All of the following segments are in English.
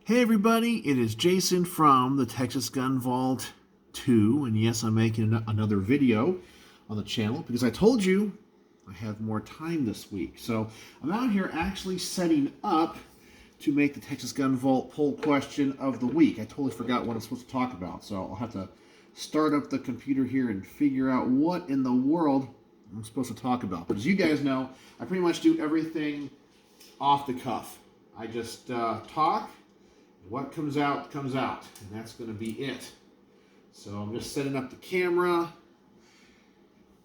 Hey everybody, it is Jason from the Texas Gun Vault 2, and yes, I'm making another video on the channel because I told you I have more time this week. So I'm out here actually setting up to make the Texas Gun Vault poll question of the week. I totally forgot what I'm supposed to talk about, so I'll have to start up the computer here and figure out what in the world I'm supposed to talk about. But as you guys know, I pretty much do everything off the cuff. I just talk. What comes out, and that's going to be it. So I'm just setting up the camera,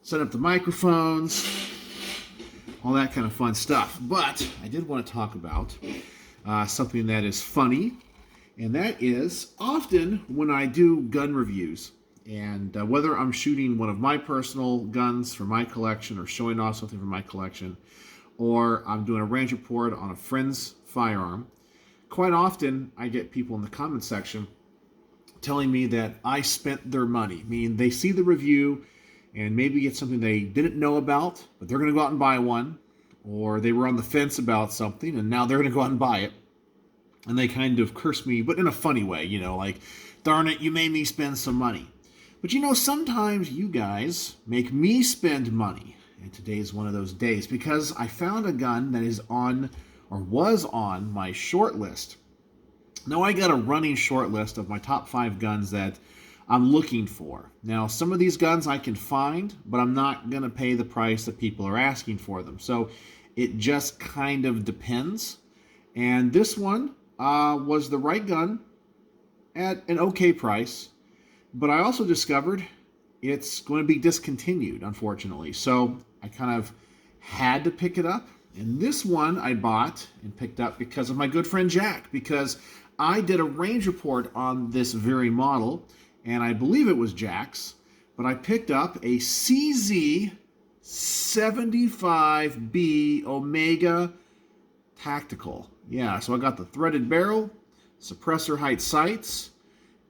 setting up the microphones, all that kind of fun stuff. But I did want to talk about something that is funny, and that is often when I do gun reviews, and whether I'm shooting one of my personal guns for my collection or showing off something from my collection, or I'm doing a range report on a friend's firearm, quite often, I get people in the comment section telling me that I spent their money. Meaning they see the review and maybe it's something they didn't know about, but they're going to go out and buy one. Or they were on the fence about something and now they're going to go out and buy it. And they kind of curse me, but in a funny way, like, darn it, you made me spend some money. But sometimes you guys make me spend money. And today is one of those days because I found a gun that is on or was on my short list. Now I got a running short list of my top 5 guns that I'm looking for. Now some of these guns I can find, but I'm not going to pay the price that people are asking for them. So it just kind of depends. And this one was the right gun at an okay price, but I also discovered it's going to be discontinued, unfortunately. So I kind of had to pick it up. And this one I bought and picked up because of my good friend Jack, because I did a range report on this very model, and I believe it was Jack's, but I picked up a CZ75B Omega Tactical. Yeah, so I got the threaded barrel, suppressor height sights.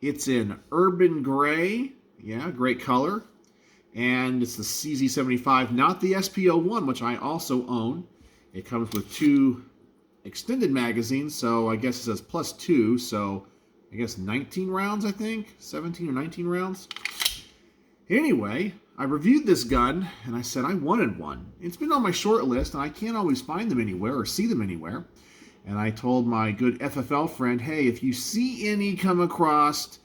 It's in urban gray. Yeah, great color. And it's the CZ75, not the SP01, which I also own. It comes with 2 extended magazines, so I guess it says +2, so I guess 19 rounds, I think? 17 or 19 rounds? Anyway, I reviewed this gun, and I said I wanted one. It's been on my short list, and I can't always find them anywhere or see them anywhere. And I told my good FFL friend, hey, if you see any come across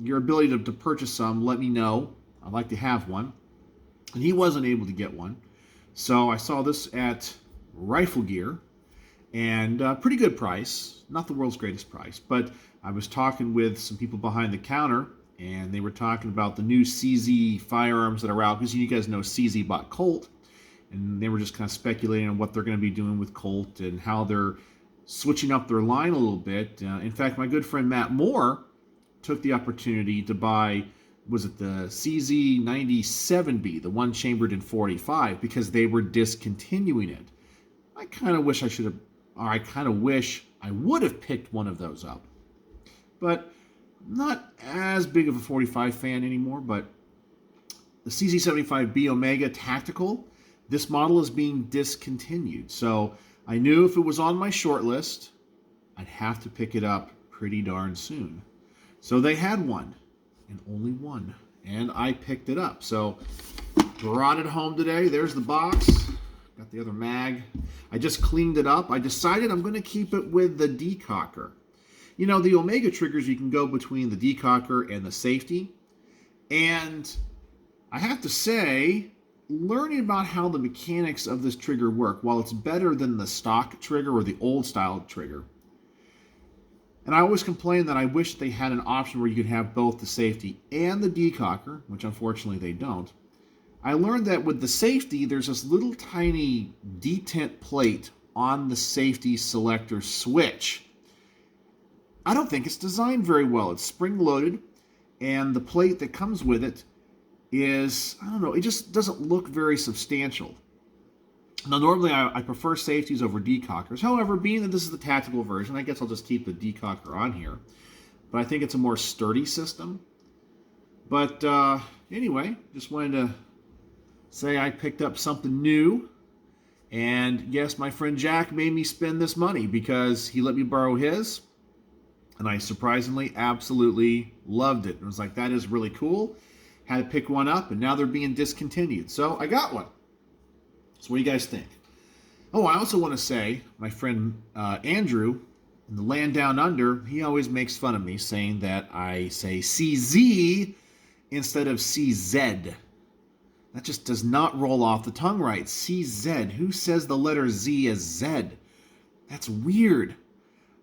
your ability to purchase some, let me know. I'd like to have one. And he wasn't able to get one. So I saw this at Rifle Gear, and pretty good price. Not the world's greatest price, but I was talking with some people behind the counter, and they were talking about the new CZ firearms that are out, because you guys know CZ bought Colt, and they were just kind of speculating on what they're going to be doing with Colt and how they're switching up their line a little bit. In fact, my good friend Matt Moore took the opportunity to buy, was it the CZ97B, the one chambered in 45, because they were discontinuing it. I kind of wish I would have picked one of those up. But I'm not as big of a 45 fan anymore, but the CZ75B Omega Tactical, this model is being discontinued. So I knew if it was on my short list, I'd have to pick it up pretty darn soon. So they had one, and only one, and I picked it up. So brought it home today. There's the box. Got the other mag. I just cleaned it up. I decided I'm going to keep it with the decocker. The Omega triggers, you can go between the decocker and the safety. And I have to say, learning about how the mechanics of this trigger work, while it's better than the stock trigger or the old style trigger, and I always complain that I wish they had an option where you could have both the safety and the decocker, which unfortunately they don't. I learned that with the safety, there's this little tiny detent plate on the safety selector switch. I don't think it's designed very well. It's spring-loaded, and the plate that comes with it is, I don't know, it just doesn't look very substantial. Now, normally I prefer safeties over decockers. However, being that this is the tactical version, I guess I'll just keep the decocker on here. But I think it's a more sturdy system. But anyway, just wanted to say I picked up something new, And yes, my friend Jack made me spend this money because he let me borrow his. And I surprisingly absolutely loved it. It was like, that is really cool. Had to pick one up, and now they're being discontinued. So I got one. So what do you guys think? Oh, I also want to say, my friend Andrew, in the land down under, he always makes fun of me saying that I say CZ instead of CZ. That just does not roll off the tongue right. CZ. Who says the letter Z as Z? That's weird.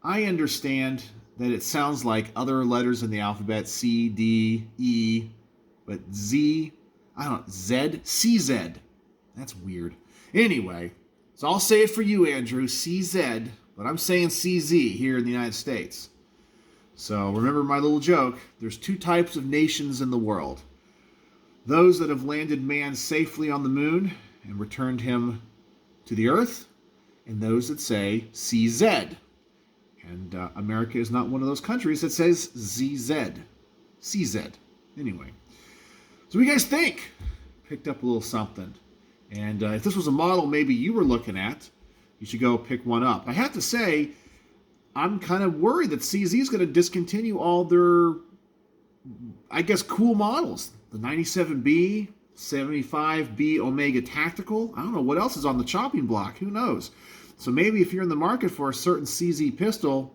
I understand that it sounds like other letters in the alphabet, C, D, E, but Z, I don't know, Z, CZ. That's weird. Anyway, so I'll say it for you, Andrew, CZ, but I'm saying CZ here in the United States. So remember my little joke. There's two types of nations in the world. Those that have landed man safely on the moon and returned him to the earth, and those that say CZ. And America is not one of those countries that says ZZ. CZ. Anyway. So what do you guys think? Picked up a little something. And if this was a model maybe you were looking at, you should go pick one up. I have to say, I'm kind of worried that CZ is going to discontinue all their, I guess, cool models. The 97B, 75B Omega Tactical. I don't know what else is on the chopping block. Who knows? So maybe if you're in the market for a certain CZ pistol,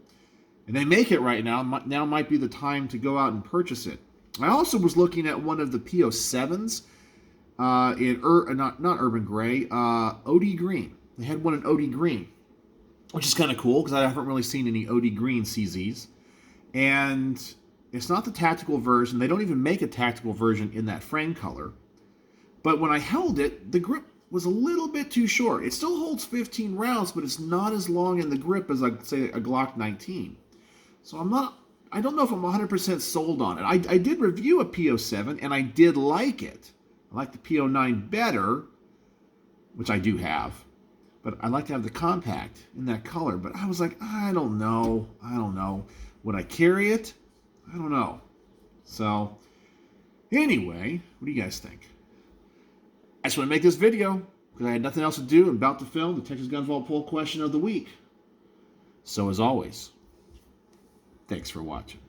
and they make it right now might be the time to go out and purchase it. I also was looking at one of the PO7s in not Urban Gray, OD Green. They had one in OD Green, which is kind of cool because I haven't really seen any OD Green CZs. And it's not the tactical version. They don't even make a tactical version in that frame color. But when I held it, the grip was a little bit too short. It still holds 15 rounds, but it's not as long in the grip as, I'd say, a Glock 19. So I don't know if I'm 100% sold on it. I did review a PO7, and I did like it. I like the PO9 better, which I do have. But I like to have the compact in that color. But I was like, I don't know. Would I carry it? I don't know. So, anyway, what do you guys think? I just want to make this video because I had nothing else to do. I'm about to film the Texas Gun Vault Poll Question of the Week. So, as always, thanks for watching.